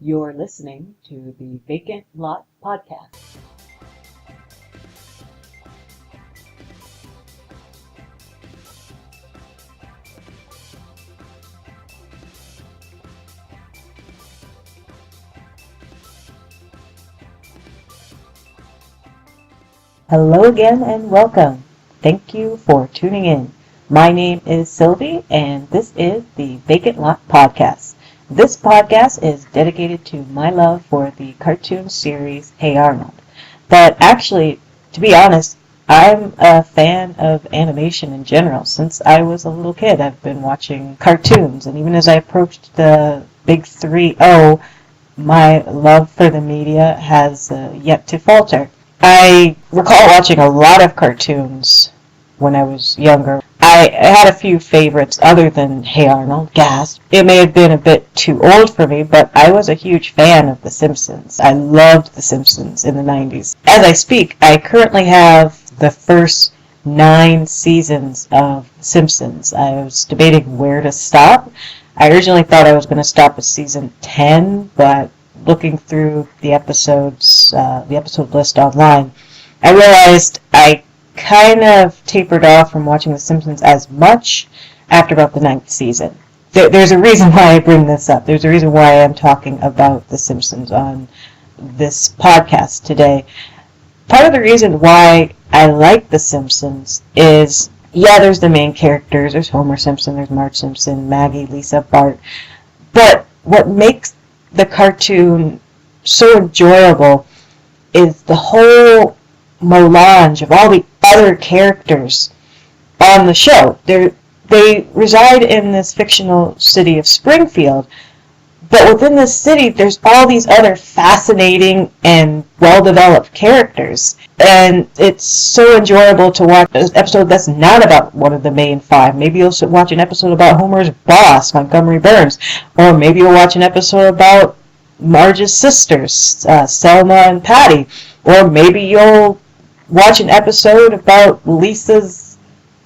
You're listening to the Vacant Lot Podcast. Hello again and welcome. Thank you for tuning in. My name is Sylvie and this is the Vacant Lot Podcast. This podcast is dedicated to my love for the cartoon series Hey Arnold. But actually, to be honest, I'm a fan of animation in general. Since I was a little kid, I've been watching cartoons, and even as I approached the big 3-0, my love for the media has yet to falter. I recall watching a lot of cartoons when I was younger. I had a few favorites other than Hey Arnold, Gasp. It may have been a bit too old for me, but I was a huge fan of The Simpsons. I loved The Simpsons in the 90s. As I speak, I currently have the first 9 seasons of The Simpsons. I was debating where to stop. I originally thought I was going to stop at season 10, but looking through the episode list online, I realized I kind of tapered off from watching The Simpsons as much after about the 9th season. There's a reason why I bring this up. There's a reason why I'm talking about The Simpsons on this podcast today. Part of the reason why I like The Simpsons is, there's the main characters. There's Homer Simpson, there's Marge Simpson, Maggie, Lisa, Bart. But what makes the cartoon so enjoyable is the whole melange of all the other characters on the show. They reside in this fictional city of Springfield, but within this city there's all these other fascinating and well-developed characters, and it's so enjoyable to watch an episode that's not about one of the main 5. Maybe you'll watch an episode about Homer's boss, Montgomery Burns, or maybe you'll watch an episode about Marge's sisters, Selma and Patty, or maybe you'll watch an episode about Lisa's,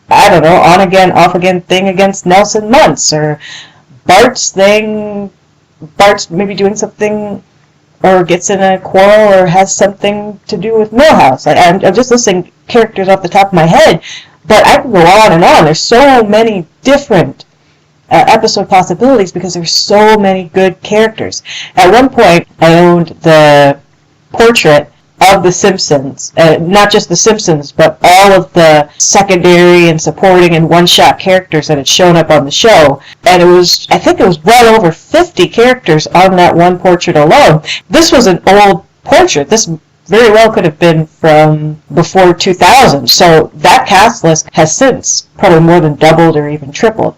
on-again, off-again thing against Nelson Muntz, or Bart's maybe doing something, or gets in a quarrel, or has something to do with Milhouse. I'm just listing characters off the top of my head, but I can go on and on. There's so many different episode possibilities because there's so many good characters. At one point, I owned the portrait of The Simpsons, not just The Simpsons, but all of the secondary and supporting and one-shot characters that had shown up on the show. And I think it was well over 50 characters on that one portrait alone. This was an old portrait. This very well could have been from before 2000. So that cast list has since probably more than doubled or even tripled.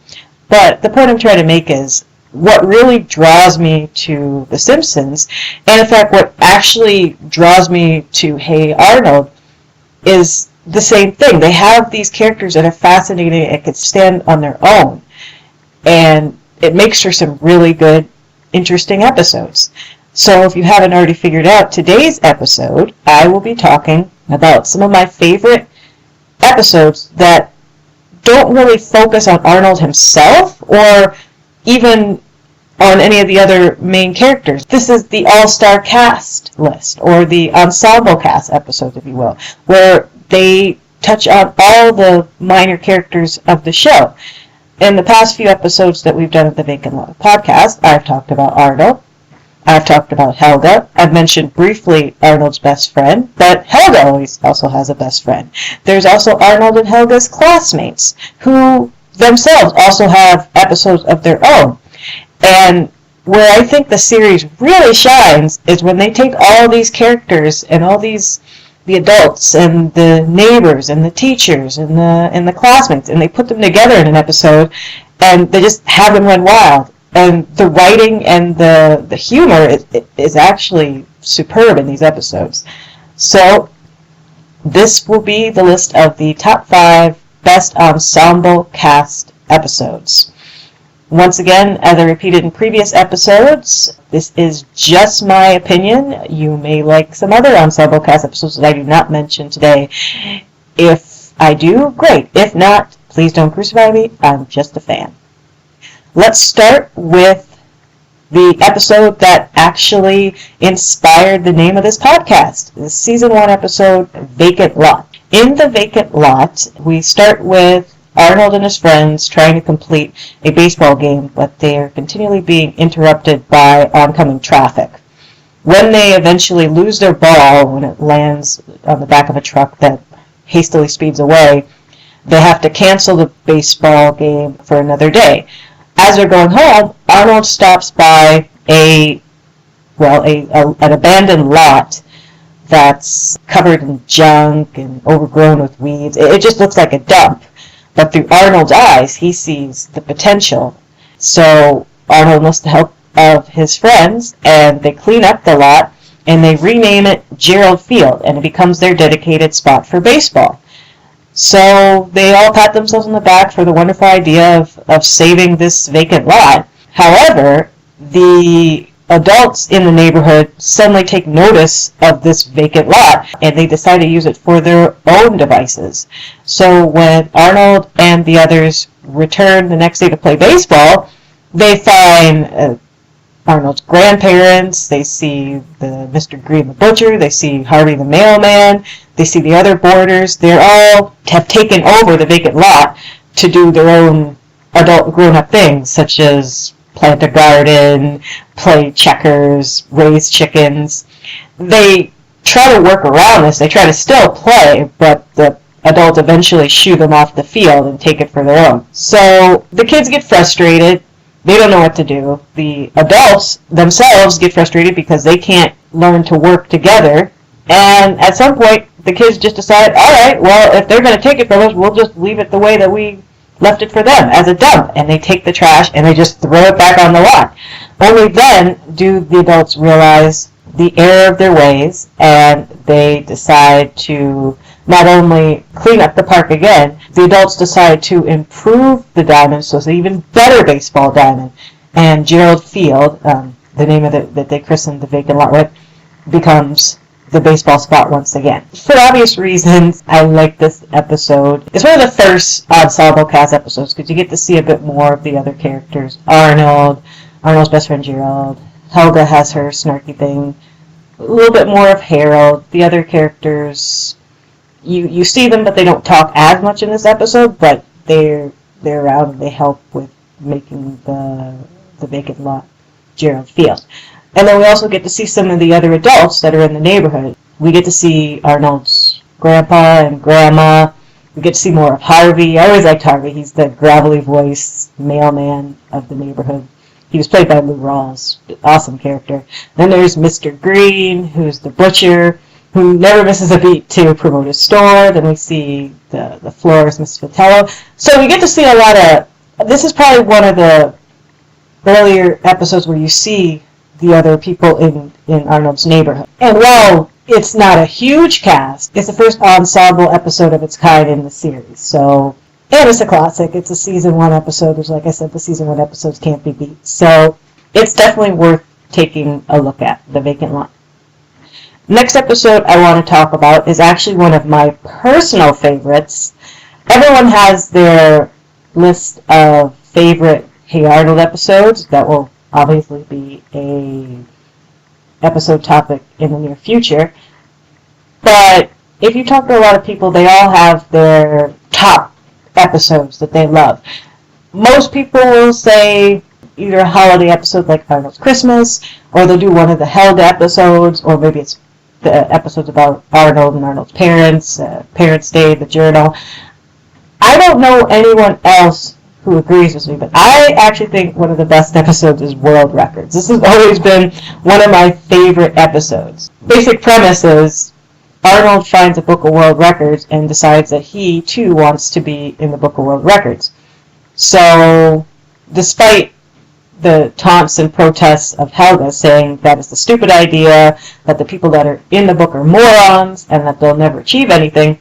But the point I'm trying to make is, what really draws me to The Simpsons, and in fact what actually draws me to Hey Arnold, is the same thing. They have these characters that are fascinating and can stand on their own, and it makes for some really good, interesting episodes. So if you haven't already figured out, today's episode, I will be talking about some of my favorite episodes that don't really focus on Arnold himself, or even on any of the other main characters. This is the all-star cast list, or the ensemble cast episodes, if you will, where they touch on all the minor characters of the show. In the past few episodes that we've done of the Vacant Lot podcast, I've talked about Arnold, I've talked about Helga, I've mentioned briefly Arnold's best friend, but Helga always also has a best friend. There's also Arnold and Helga's classmates, who themselves also have episodes of their own. And where I think the series really shines is when they take all these characters and all the adults and the neighbors and the teachers and the classmates, and they put them together in an episode, and they just have them run wild. And the writing and the humor is actually superb in these episodes. So this will be the list of the top 5 best ensemble cast episodes. Once again, as I repeated in previous episodes, this is just my opinion. You may like some other ensemble cast episodes that I do not mention today. If I do, great. If not, please don't crucify me. I'm just a fan. Let's start with the episode that actually inspired the name of this podcast, the season 1 episode, Vacant Lot. In the Vacant Lot, we start with Arnold and his friends trying to complete a baseball game, but they are continually being interrupted by oncoming traffic. When they eventually lose their ball, when it lands on the back of a truck that hastily speeds away, they have to cancel the baseball game for another day. As they're going home, Arnold stops by an abandoned lot that's covered in junk and overgrown with weeds. It just looks like a dump. But through Arnold's eyes, he sees the potential. So Arnold enlists the help of his friends, and they clean up the lot, and they rename it Gerald Field, and it becomes their dedicated spot for baseball. So they all pat themselves on the back for the wonderful idea of saving this vacant lot. However, the adults in the neighborhood suddenly take notice of this vacant lot, and they decide to use it for their own devices. So when Arnold and the others return the next day to play baseball, they find Arnold's grandparents, they see the Mr. Green the butcher, they see Harvey the mailman, they see the other boarders. They all have taken over the vacant lot to do their own adult grown-up things, such as plant a garden, play checkers, raise chickens. They try to work around this. They try to still play, but the adults eventually shoo them off the field and take it for their own. So the kids get frustrated. They don't know what to do. The adults themselves get frustrated because they can't learn to work together. And at some point, the kids just decide, all right, well, if they're going to take it from us, we'll just leave it the way that we left it for them, as a dump. And they take the trash and they just throw it back on the lot. Only then do the adults realize the error of their ways, and they decide to not only clean up the park again, the adults decide to improve the diamond so it's an even better baseball diamond. And Gerald Field, the name of that they christened the vacant lot with, becomes the baseball spot once again. For obvious reasons, I like this episode. It's one of the first Ensemble cast episodes because you get to see a bit more of the other characters. Arnold's best friend Gerald. Helga has her snarky thing. A little bit more of Harold. The other characters, you see them, but they don't talk as much in this episode, but they're around and they help with making the vacant lot Gerald Field. And then we also get to see some of the other adults that are in the neighborhood. We get to see Arnold's grandpa and grandma. We get to see more of Harvey. I always liked Harvey. He's the gravelly voice mailman of the neighborhood. He was played by Lou Rawls. Awesome character. Then there's Mr. Green, who's the butcher, who never misses a beat to promote his store. Then we see the florist, Miss Vitello. So we get to see a lot of... This is probably one of the earlier episodes where you see the other people in Arnold's neighborhood. And while it's not a huge cast, it's the first ensemble episode of its kind in the series. So, and it's a classic. It's a season 1 episode, which, like I said, the season 1 episodes can't be beat. So it's definitely worth taking a look at, The Vacant Lot. Next episode I want to talk about is actually one of my personal favorites. Everyone has their list of favorite Hey Arnold episodes. That will obviously be a episode topic in the near future. But if you talk to a lot of people, they all have their top episodes that they love. Most people will say either a holiday episode like Arnold's Christmas, or they'll do one of the Helga episodes, or maybe it's the episodes about Arnold and Arnold's parents, Parents' Day, the Journal. I don't know anyone else who agrees with me, but I actually think one of the best episodes is World Records. This has always been one of my favorite episodes. Basic premise is Arnold finds a book of world records and decides that he, too, wants to be in the book of world records. So, despite the taunts and protests of Helga saying that is the stupid idea, that the people that are in the book are morons, and that they'll never achieve anything,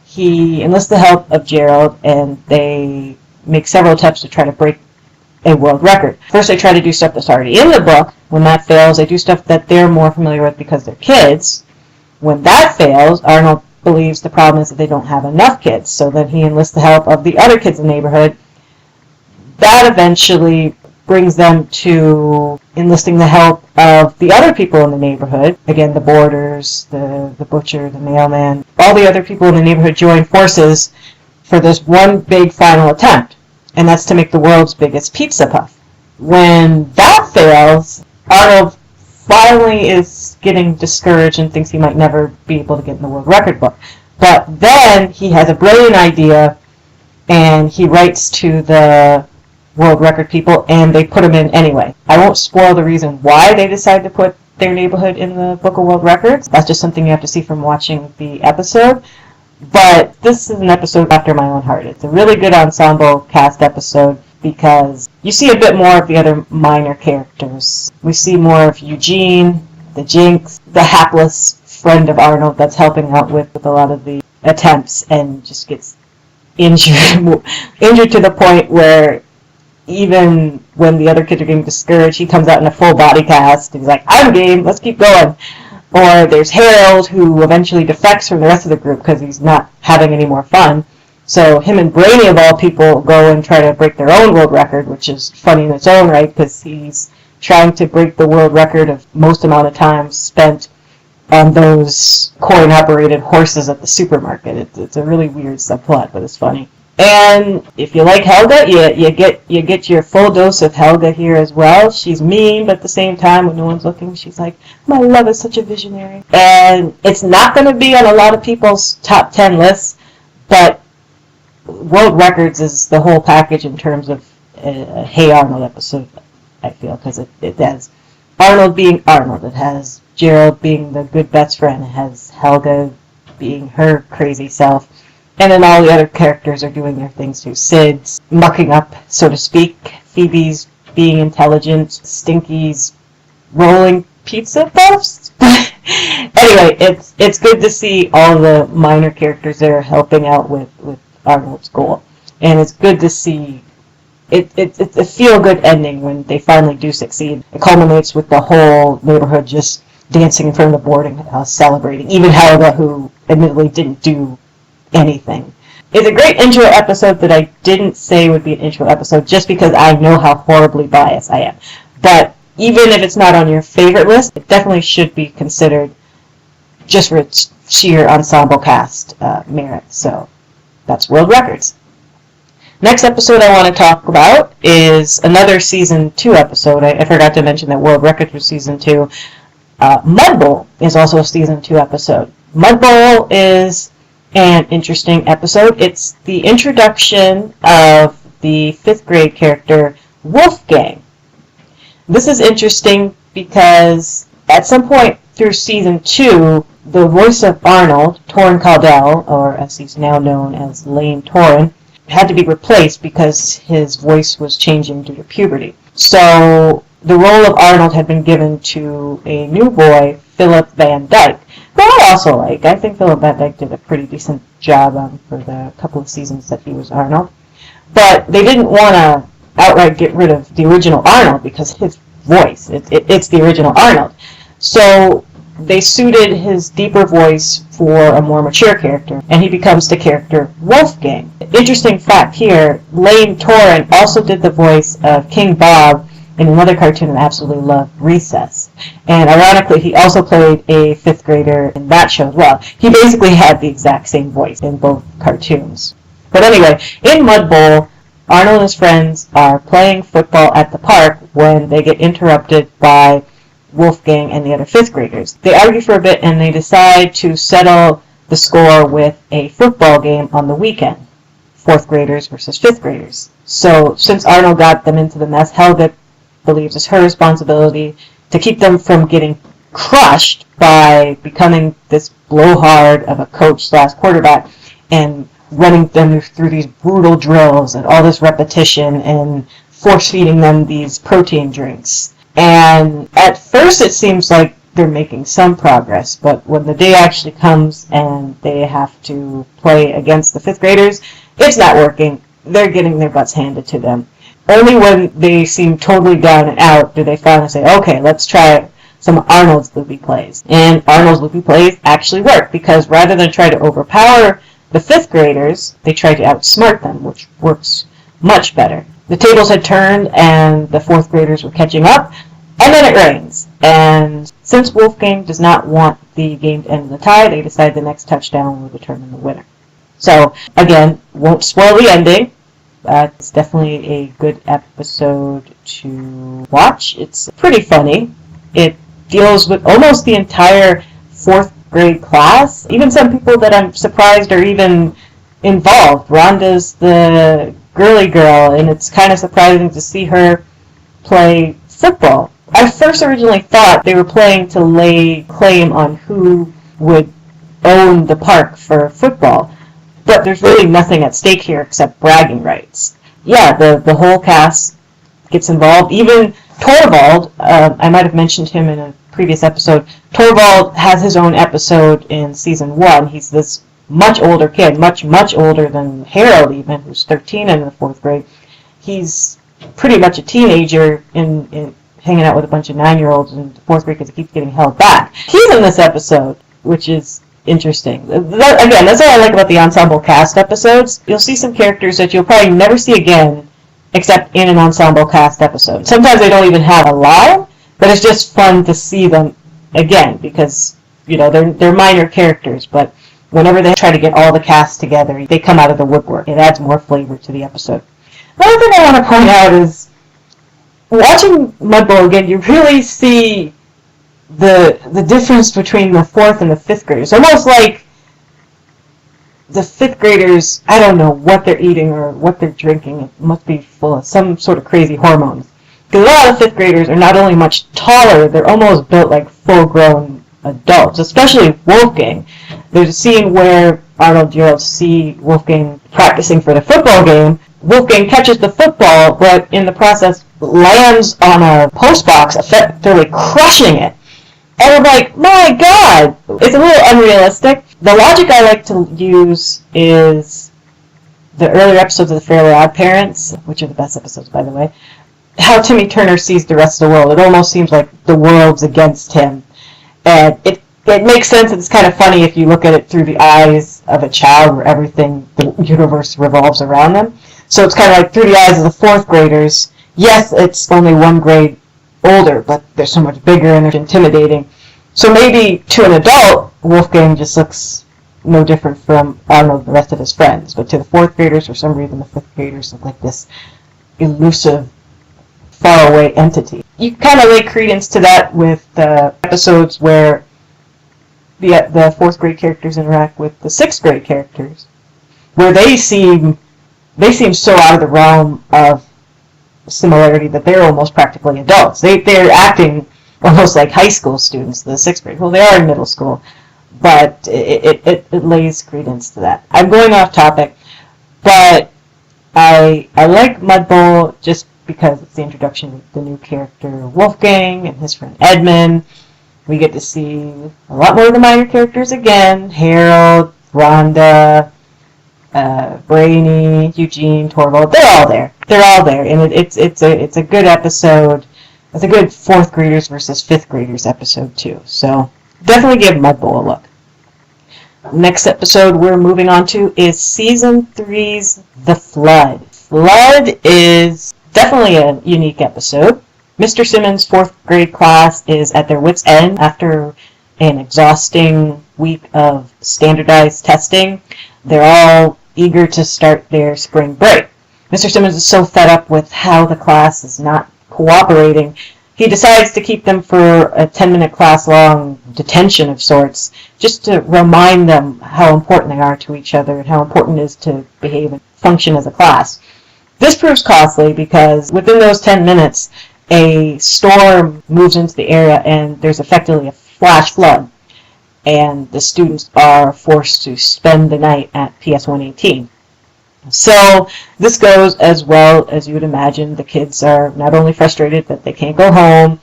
he enlists the help of Gerald, and they make several attempts to try to break a world record. First, they try to do stuff that's already in the book. When that fails, they do stuff that they're more familiar with because they're kids. When that fails, Arnold believes the problem is that they don't have enough kids, so then he enlists the help of the other kids in the neighborhood. That eventually brings them to enlisting the help of the other people in the neighborhood. Again, the boarders, the butcher, the mailman, all the other people in the neighborhood join forces for this one big final attempt, and that's to make the world's biggest pizza puff. When that fails, Arnold finally is getting discouraged and thinks he might never be able to get in the world record book. But then he has a brilliant idea, and he writes to the world record people, and they put him in anyway. I won't spoil the reason why they decide to put their neighborhood in the Book of World Records. That's just something you have to see from watching the episode. But this is an episode after my own heart. It's a really good ensemble cast episode because you see a bit more of the other minor characters. We see more of Eugene, the Jinx, the hapless friend of Arnold that's helping out with a lot of the attempts and just gets injured to the point where even when the other kids are getting discouraged, he comes out in a full body cast. He's like, I'm game, let's keep going. Or there's Harold, who eventually defects from the rest of the group because he's not having any more fun. So him and Brainy, of all people, go and try to break their own world record, which is funny in its own right because he's trying to break the world record of most amount of time spent on those coin-operated horses at the supermarket. It's a really weird subplot, but it's funny. And if you like Helga, you get your full dose of Helga here as well. She's mean, but at the same time, when no one's looking, she's like, my love is such a visionary. And it's not going to be on a lot of people's top 10 lists, but World Records is the whole package in terms of a Hey Arnold episode, I feel, because it has Arnold being Arnold. It has Gerald being the good best friend. It has Helga being her crazy self. And then all the other characters are doing their things too. Sid's mucking up, so to speak. Phoebe's being intelligent. Stinky's rolling pizza puffs. Anyway, it's good to see all the minor characters there helping out with Arnold's goal. And it's good to see it's a feel-good ending when they finally do succeed. It culminates with the whole neighborhood just dancing in front of the boarding house, celebrating. Even Helga, who admittedly didn't do anything. It's a great intro episode that I didn't say would be an intro episode just because I know how horribly biased I am. But even if it's not on your favorite list, it definitely should be considered just for its sheer ensemble cast merit. So that's World Records. Next episode I want to talk about is another Season 2 episode. I forgot to mention that World Records was Season 2. Mud Bowl is also a Season 2 episode. Mud Bowl is an interesting episode. It's the introduction of the 5th grade character Wolfgang. This is interesting because at some point through Season 2, the voice of Arnold, Torrin Caldell, or as he's now known as Lane Torrin, had to be replaced because his voice was changing due to puberty. So the role of Arnold had been given to a new boy, Philip Van Dyke, who I also like. I think Philip Van Dyke did a pretty decent job for the couple of seasons that he was Arnold. But they didn't want to outright get rid of the original Arnold because his voice, it's the original Arnold. So they suited his deeper voice for a more mature character, and he becomes the character Wolfgang. Interesting fact here, Lane Torrin also did the voice of King Bob in another cartoon I absolutely love, Recess. And ironically, he also played a 5th grader in that show as well. He basically had the exact same voice in both cartoons. But anyway, in Mud Bowl, Arnold and his friends are playing football at the park when they get interrupted by Wolfgang and the other 5th graders. They argue for a bit and they decide to settle the score with a football game on the weekend. 4th graders versus 5th graders. So since Arnold got them into the mess, Helga believes it's her responsibility to keep them from getting crushed by becoming this blowhard of a coach/quarterback and running them through these brutal drills and all this repetition and force-feeding them these protein drinks. And at first it seems like they're making some progress, but when the day actually comes and they have to play against the 5th graders, it's not working. They're getting their butts handed to them. Only when they seem totally down and out do they finally say, okay, let's try some Arnold's loopy plays. And Arnold's loopy plays actually work because rather than try to overpower the 5th graders, they try to outsmart them, which works much better. the tables had turned and the fourth graders were catching up, and then it rains. And since Wolfgang does not want the game to end in the tie, they decide the next touchdown will determine the winner. So, again, won't spoil the ending. It's definitely a good episode to watch. It's pretty funny. It deals with almost the entire fourth grade class. Even some people that I'm surprised are even involved. Rhonda's the girly girl, and it's kind of surprising to see her play football. I first originally thought they were playing to lay claim on who would own the park for football. But there's really nothing at stake here except bragging rights. Yeah, the whole cast gets involved. Even Torvald, I might have mentioned him in a previous episode. Torvald has his own episode in season 1. He's this much older kid, much older than Harold even, who's 13 in the fourth grade. He's pretty much a teenager in hanging out with a bunch of 9-year-olds in the fourth grade because he keeps getting held back. He's in this episode, which is interesting. Again, that's what I like about the ensemble cast episodes. You'll see some characters that you'll probably never see again except in an ensemble cast episode. Sometimes they don't even have a line, but it's just fun to see them again because, you know, they're minor characters, but whenever they try to get all the cast together, they come out of the woodwork. It adds more flavor to the episode. Another thing I want to point out is watching Mudbowl again, you really see the difference between the fourth and the fifth graders. Almost like the fifth graders, I don't know what they're eating or what they're drinking. It must be full of some sort of crazy hormones. Because a lot of fifth graders are not only much taller, they're almost built like full-grown adults, especially Wolfgang. There's a scene where Arnold and Gerald see Wolfgang practicing for the football game. Wolfgang catches the football, but in the process lands on a post box, effectively crushing it. And I'm like, my God! It's a little unrealistic. The logic I like to use is the earlier episodes of The Fairly Odd Parents, which are the best episodes, by the way, how Timmy Turner sees the rest of the world. It almost seems like the world's against him. And it makes sense. It's kind of funny if you look at it through the eyes of a child where everything, the universe revolves around them. So it's kind of like through the eyes of the fourth graders. Yes, it's only one grade older, but they're so much bigger and they're intimidating. So maybe to an adult, Wolfgang just looks no different from Arnold and the rest of his friends. But to the fourth graders, for some reason, the fifth graders look like this elusive, faraway entity. You kind of lay credence to that with the episodes where the fourth grade characters interact with the sixth grade characters, where they seem so out of the realm of similarity that they're almost practically adults. They're acting almost like high school students, the sixth grade. Well, they are in middle school, but it lays credence to that. I'm going off topic, but I like Mudbowl just because it's the introduction of the new character Wolfgang and his friend Edmund. We get to see a lot more of the minor characters again. Harold, Rhonda, Brainy, Eugene, Torvald. They're all there. And it's a good episode. It's a good fourth graders versus fifth graders episode too. So definitely give Mudbowl a look. Next episode we're moving on to is season 3's The Flood. Flood is definitely a unique episode. Mr. Simmons' fourth grade class is at their wits' end after an exhausting week of standardized testing. They're all eager to start their spring break. Mr. Simmons is so fed up with how the class is not cooperating, he decides to keep them for a 10-minute class-long detention of sorts, just to remind them how important they are to each other and how important it is to behave and function as a class. This proves costly because within those 10 minutes, a storm moves into the area and there's effectively a flash flood, and the students are forced to spend the night at PS 118. So this goes as well as you would imagine. The kids are not only frustrated that they can't go home,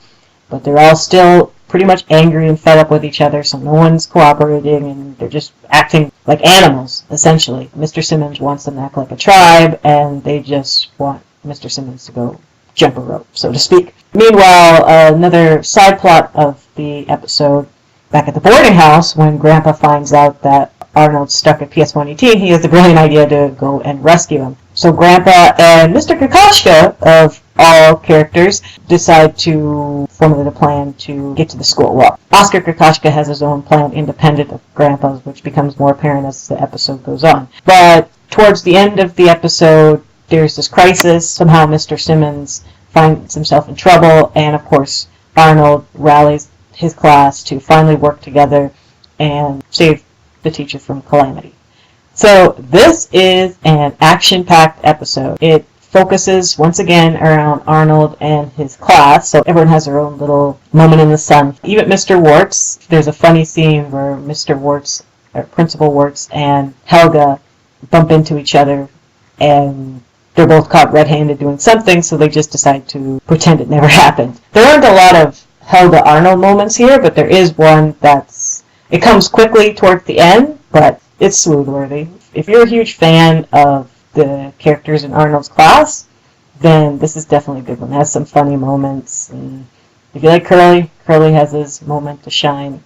but they're all still pretty much angry and fed up with each other, so no one's cooperating, and they're just acting like animals, essentially. Mr. Simmons wants them to act like a tribe, and they just want Mr. Simmons to go jump a rope, so to speak. Meanwhile, another side plot of the episode, back at the boarding house, when Grandpa finds out that Arnold's stuck at PS 118, he has the brilliant idea to go and rescue him. So Grandpa and Mr. Kokoschka, of all characters, decide to formulate a plan to get to the school. Well, Oscar Kokoschka has his own plan independent of Grandpa's, which becomes more apparent as the episode goes on. But towards the end of the episode, there's this crisis. Somehow Mr. Simmons finds himself in trouble, and of course Arnold rallies his class to finally work together and save the teacher from calamity. So this is an action-packed episode. It focuses once again around Arnold and his class, so everyone has their own little moment in the sun. Even Mr. Warts, there's a funny scene where Mr. Warts, or Principal Warts, and Helga bump into each other, and they're both caught red-handed doing something, so they just decide to pretend it never happened. There aren't a lot of Helga Arnold moments here, but there is one it comes quickly towards the end, but it's swoon-worthy. If you're a huge fan of the characters in Arnold's class, then this is definitely a good one. It has some funny moments, and if you like Curly, Curly has his moment to shine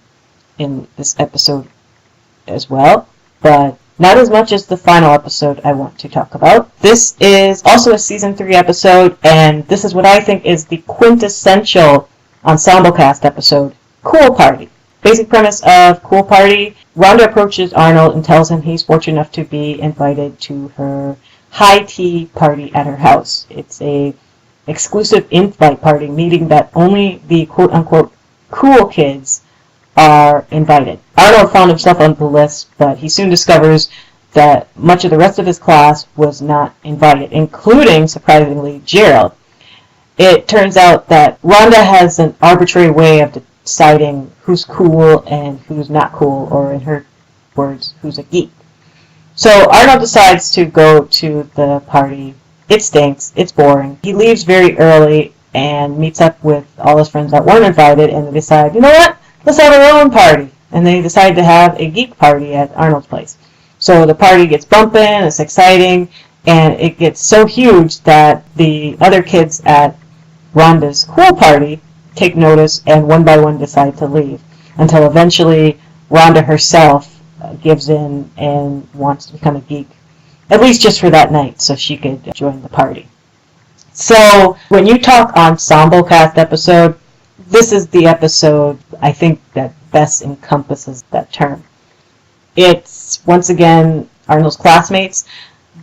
in this episode as well, but not as much as the final episode I want to talk about. This is also a Season 3 episode, and this is what I think is the quintessential Ensemble cast episode, Cool Party. Basic premise of Cool Party: Rhonda approaches Arnold and tells him he's fortunate enough to be invited to her high tea party at her house. It's a exclusive invite party, meaning that only the quote-unquote cool kids are invited. Arnold found himself on the list, but he soon discovers that much of the rest of his class was not invited, including, surprisingly, Gerald. It turns out that Rhonda has an arbitrary way of deciding who's cool and who's not cool, or in her words, who's a geek. So Arnold decides to go to the party. It stinks. It's boring. He leaves very early and meets up with all his friends that weren't invited, and they decide, you know what? Let's have our own party. And they decide to have a geek party at Arnold's place. So the party gets bumping, it's exciting, and it gets so huge that the other kids at Rhonda's cool party take notice and one by one decide to leave, until eventually Rhonda herself gives in and wants to become a geek, at least just for that night, so she could join the party. So when you talk ensemble cast episode, this is the episode I think that best encompasses that term. It's, once again, Arnold's classmates,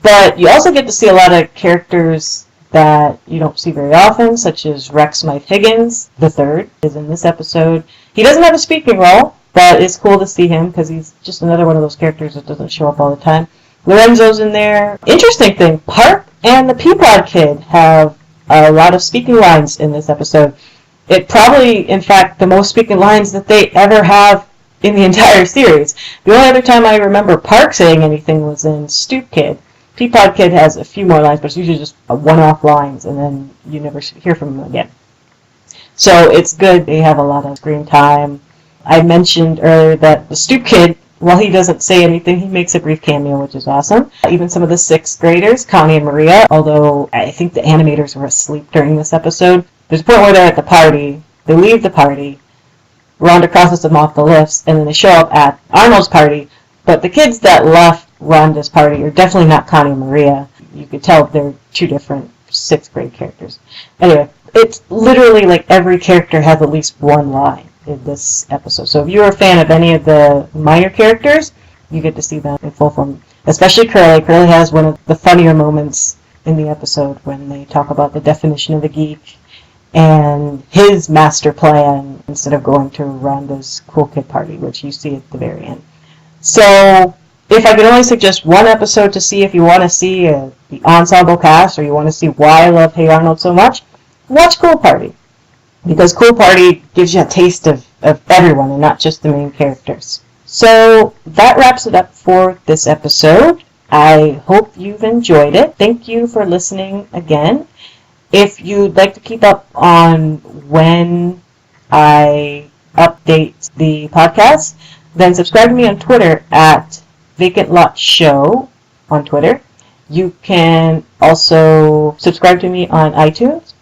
but you also get to see a lot of characters that you don't see very often, such as Rex Smythe Higgins, the third, is in this episode. He doesn't have a speaking role, but it's cool to see him because he's just another one of those characters that doesn't show up all the time. Lorenzo's in there. Interesting thing, Park and the Peapod Kid have a lot of speaking lines in this episode. It probably, in fact, the most speaking lines that they ever have in the entire series. The only other time I remember Park saying anything was in Stoop Kid. Peapod Kid has a few more lines, but it's usually just one-off lines, and then you never hear from him again. So it's good. They have a lot of screen time. I mentioned earlier that the Stoop Kid, while he doesn't say anything, he makes a brief cameo, which is awesome. Even some of the 6th graders, Connie and Maria, although I think the animators were asleep during this episode. There's a point where they're at the party. They leave the party. Rhonda crosses them off the list, and then they show up at Arnold's party. But the kids that left Rhonda's party are definitely not Connie and Maria. You could tell they're two different 6th grade characters. Anyway, it's literally like every character has at least one line in this episode. So if you're a fan of any of the minor characters, you get to see them in full form. Especially Curly. Curly has one of the funnier moments in the episode when they talk about the definition of a geek and his master plan instead of going to Rhonda's cool kid party, which you see at the very end. So if I could only suggest one episode to see if you want to see the ensemble cast, or you want to see why I love Hey Arnold so much, watch Cool Party. Because Cool Party gives you a taste of everyone and not just the main characters. So that wraps it up for this episode. I hope you've enjoyed it. Thank you for listening again. If you'd like to keep up on when I update the podcast, then subscribe to me on Twitter at Vacant Lot Show on Twitter. You can also subscribe to me on iTunes.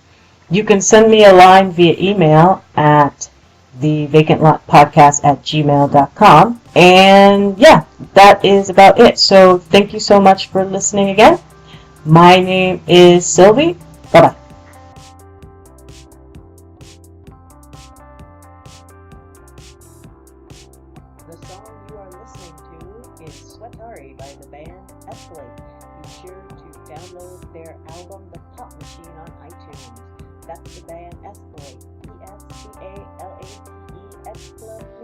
You can send me a line via email at thevacantlotpodcast@gmail.com. And yeah, that is about it. So thank you so much for listening again. My name is Sylvie. Bye-bye. The song you are listening to is Sweatari by the band Escalate. Be sure to download their album The Pop Machine on iTunes. That's the band Escalate. Escalate. Escalate.